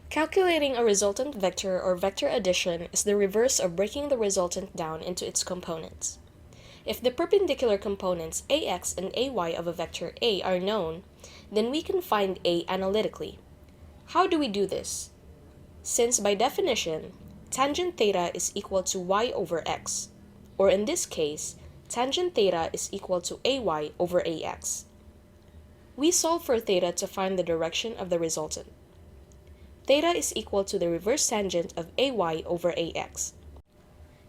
Calculating a resultant vector or vector addition is the reverse of breaking the resultant down into its components. If the perpendicular components ax and ay of a vector A are known, then we can find A analytically. How do we do this? Since by definition, tangent theta is equal to y over x, or in this case, tangent theta is equal to ay over ax. We solve for theta to find the direction of the resultant. Theta is equal to the reverse tangent of ay over ax.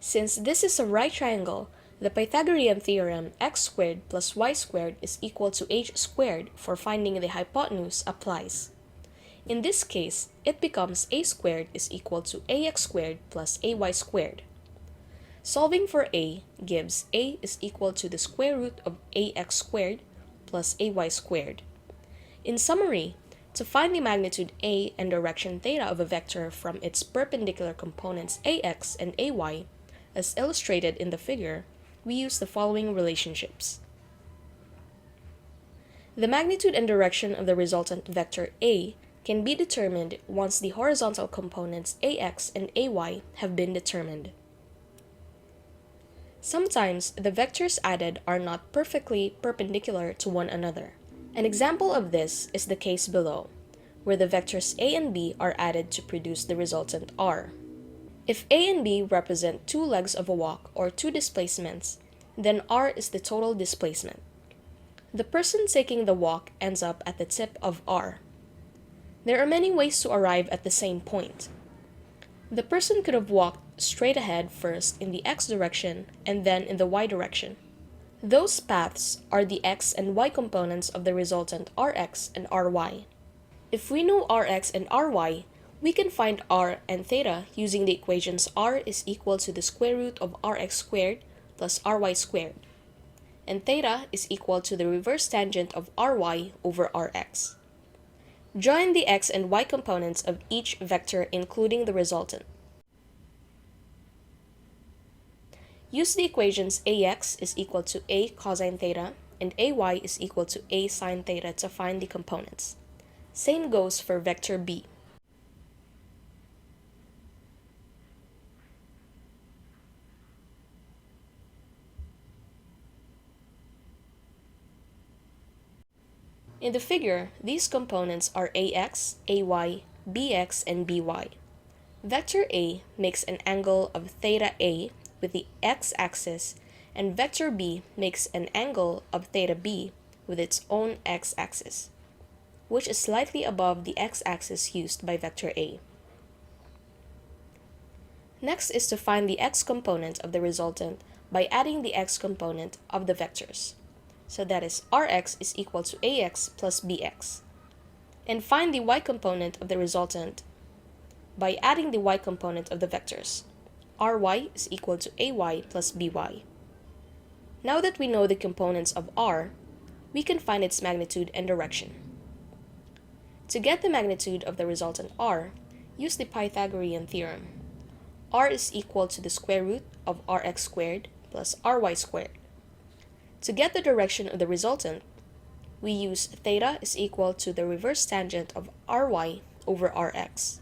Since this is a right triangle, the Pythagorean theorem x squared plus y squared is equal to h squared for finding the hypotenuse applies. In this case, it becomes a squared is equal to ax squared plus ay squared. Solving for a gives a is equal to the square root of ax squared plus ay squared. In summary, to find the magnitude a and direction theta of a vector from its perpendicular components ax and ay, as illustrated in the figure, we use the following relationships. The magnitude and direction of the resultant vector A can be determined once the horizontal components ax and ay have been determined. Sometimes the vectors added are not perfectly perpendicular to one another. An example of this is the case below, where the vectors a and b are added to produce the resultant r. If a and b represent two legs of a walk or two displacements, then r is the total displacement. The person taking the walk ends up at the tip of r. There are many ways to arrive at the same point. The person could have walked straight ahead first in the x direction and then in the y direction. Those paths are the x and y components of the resultant rx and ry. If we know rx and ry, we can find r and theta using the equations r is equal to the square root of rx squared plus ry squared, and theta is equal to the reverse tangent of ry over rx. Join the x and y components of each vector including the resultant. Use the equations ax is equal to a cosine theta and ay is equal to a sine theta to find the components. Same goes for vector b. In the figure, these components are ax, ay, bx, and by. Vector A makes an angle of theta A with the x-axis, and vector B makes an angle of theta B with its own x-axis, which is slightly above the x-axis used by vector A. Next is to find the x component of the resultant by adding the x component of the vectors. So that is rx is equal to ax plus bx. And find the y component of the resultant by adding the y component of the vectors. ry is equal to ay plus by. Now that we know the components of r, we can find its magnitude and direction. To get the magnitude of the resultant r, use the Pythagorean theorem. R is equal to the square root of rx squared plus ry squared. To get the direction of the resultant, we use theta is equal to the reverse tangent of ry over rx.